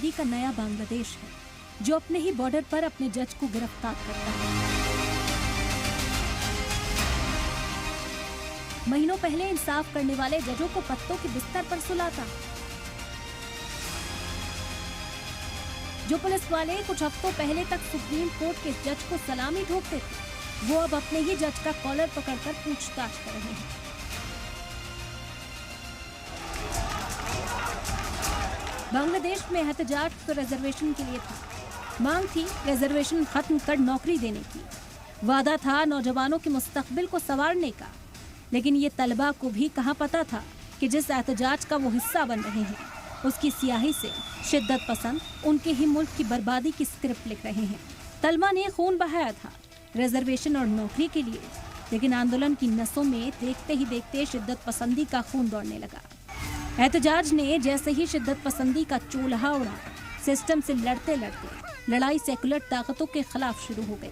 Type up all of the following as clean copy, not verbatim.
आतंकवादी का नया बांग्लादेश है, जो अपने ही बॉर्डर पर अपने जज को गिरफ्तार करता है। महीनों पहले इंसाफ करने वाले जजों को पत्तों के बिस्तर पर सुलाता। जो पुलिस वाले कुछ हफ्तों पहले तक सुप्रीम कोर्ट के जज को सलामी ठोकते थे, वो अब अपने ही जज का कॉलर पकड़कर पूछताछ कर रहे हैं। बांग्लादेश में एहतजाज तो रिजर्वेशन के लिए था। मांग थी रिजर्वेशन खत्म कर नौकरी देने की। वादा था नौजवानों के मुस्तकबिल को संवारने का। लेकिन ये तलबा को भी कहाँ पता था कि जिस एहतजाज का वो हिस्सा बन रहे हैं, उसकी स्याही से शिद्दत पसंद उनके ही मुल्क की बर्बादी की स्क्रिप्ट लिख रहे हैं। तलबा ने खून बहाया था रिजर्वेशन और नौकरी के लिए, लेकिन आंदोलन की नसों में देखते ही देखते शिद्दत पसंदी का खून दौड़ने लगा। एहतजाज ने जैसे ही शिद्दत पसंदी का चूल्हा उड़ा, सिस्टम से लड़ते लड़ते लड़ाई सेकुलर ताकतों के खिलाफ शुरू हो गई।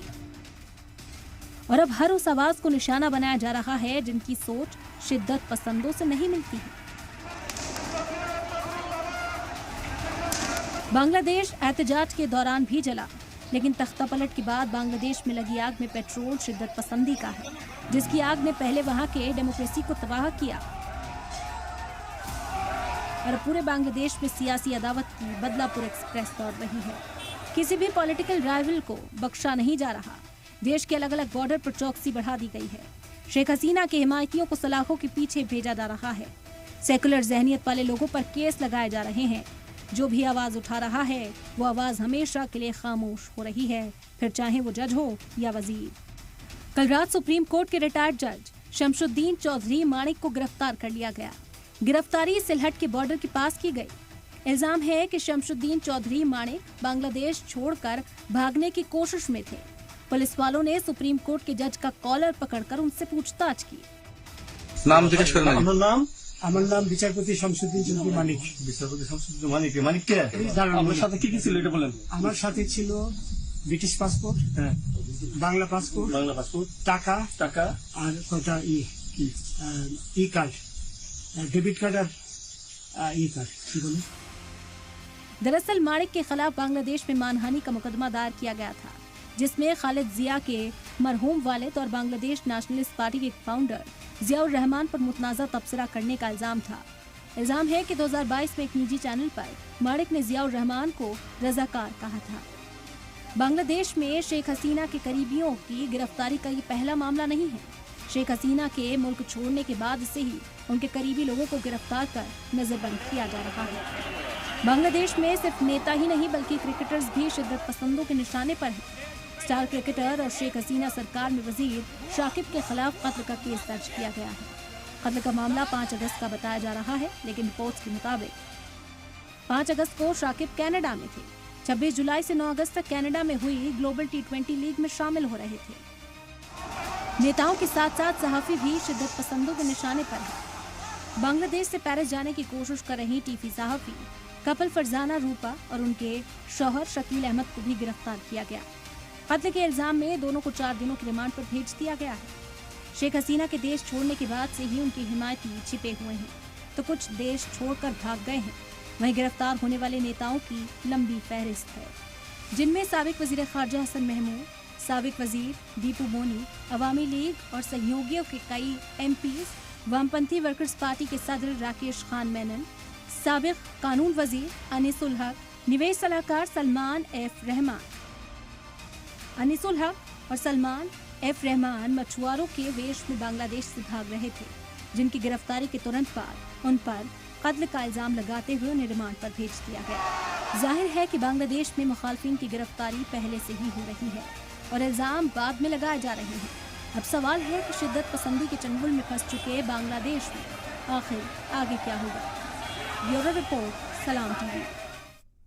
और अब हर उस आवाज को निशाना बनाया जा रहा है जिनकी सोच शिद्दत पसंदों से नहीं मिलती है। बांग्लादेश एहतजाज के दौरान भी जला, लेकिन तख्तापलट के बाद बांग्लादेश में लगी आग में पेट्रोल शिद्दत पसंदी का है, जिसकी आग ने पहले वहां के डेमोक्रेसी को तबाह किया और पूरे बांग्लादेश में सियासी अदावत की बदलापुर एक्सप्रेस दौड़ रही है। किसी भी पॉलिटिकल राइवल को बख्शा नहीं जा रहा। देश के अलग अलग बॉर्डर पर चौकसी बढ़ा दी गई है। शेख हसीना के हिमायतियों को सलाखों के पीछे भेजा जा रहा है। सेकुलर जहनियत वाले लोगों पर केस लगाए जा रहे हैं। जो भी आवाज उठा रहा है, वो आवाज हमेशा के लिए खामोश हो रही है, फिर चाहे वो जज हो या वजीर। कल रात सुप्रीम कोर्ट के रिटायर्ड जज शमशुद्दीन चौधरी माणिक को गिरफ्तार कर लिया गया। गिरफ्तारी सिलहट के बॉर्डर के पास की गई। इल्जाम है कि शमशुद्दीन चौधरी माणिक बांग्लादेश छोड़कर भागने की कोशिश में थे। पुलिस वालों ने सुप्रीम कोर्ट के जज का कॉलर पकड़कर उनसे पूछताछ की। नाम जिज्ञेस करना। আমার নাম বিচারপতি শমসুদ্দিন চৌধুরী মানিক। বিচারপতি শমসুদ্দিন মানিক। মানিক কে? আপনার সাথে কি কি ছিল এটা বলেন। আমার সাথে ছিল ব্রিটিশ পাসপোর্ট, বাংলা পাসপোর্ট, টাকা আর কয়টা ই কার্ড, डेबिट कार्ड और ई कार्ड। दरअसल माणिक के खिलाफ बांग्लादेश में मानहानि का मुकदमा दायर किया गया था, जिसमें खालिद जिया के मरहूम वालिद और बांग्लादेश नेशनलिस्ट पार्टी के फाउंडर जियाउर रहमान पर मुतनाज़ा तबसरा करने का इल्जाम था। इल्जाम है कि 2022 में एक निजी चैनल पर माणिक ने जियाउर रहमान को रजाकार कहा था। बांग्लादेश में शेख हसीना के करीबियों की गिरफ्तारी का ये पहला मामला नहीं है। शेख हसीना के मुल्क छोड़ने के बाद से ही उनके करीबी लोगों को गिरफ्तार कर नजरबंद किया जा रहा है। बांग्लादेश में सिर्फ नेता ही नहीं बल्कि क्रिकेटर्स भी शिद्दत पसंदों के निशाने पर हैं। स्टार क्रिकेटर और शेख हसीना सरकार में वजीर शाकिब के खिलाफ कत्ल का केस दर्ज किया गया है। कत्ल का मामला 5 अगस्त का बताया जा रहा है, लेकिन रिपोर्ट्स के मुताबिक 5 अगस्त को शाकिब कनाडा में थे। 26 जुलाई से 9 अगस्त तक कनाडा में हुई ग्लोबल T20 लीग में शामिल हो रहे थे। नेताओं के साथ साथ सहाफी भी शिद्दत पसंदों के निशाने पर है। बांग्लादेश से पेरिस जाने की कोशिश कर रही टीवी सहाफी कपल फरजाना रूपा और उनके शौहर शकील अहमद को भी गिरफ्तार किया गया। कत्ल के इल्जाम में दोनों को 4 दिनों की रिमांड पर भेज दिया गया है। शेख हसीना के देश छोड़ने के बाद से ही उनके हिमायती छिपे हुए हैं, तो कुछ देश छोड़कर भाग गए हैं। वहीं गिरफ्तार होने वाले नेताओं की लंबी फहरिस्त है, जिनमें साबिक वजीर खारजा हसन महमूद, साबिक वजीर दीपू मोनी, अवामी लीग और सहयोगियों के कई MPs, वामपंथी वर्कर्स पार्टी के सदर राकेश खान मेनन, साबिक कानून वजीर अनिसुल हक, निवेश सलाहकार सलमान F रहमान। अनिसुल हक और सलमान F रहमान मछुआरों के वेश में बांग्लादेश से भाग रहे थे, जिनकी गिरफ्तारी के तुरंत बाद उन पर कत्ल का इल्जाम लगाते हुए उन्हें रिमांड पर भेज दिया गया। जाहिर है कि बांग्लादेश में मुखालफिन की गिरफ्तारी पहले से ही हो रही है और इल्जाम बाद में लगाए जा रहे हैं। अब सवाल है कि शिद्दत पसंदी के चंगुल में फंस चुके बांग्लादेश में आखिर आगे क्या होगा। ब्यूरो रिपोर्ट, सलाम TV।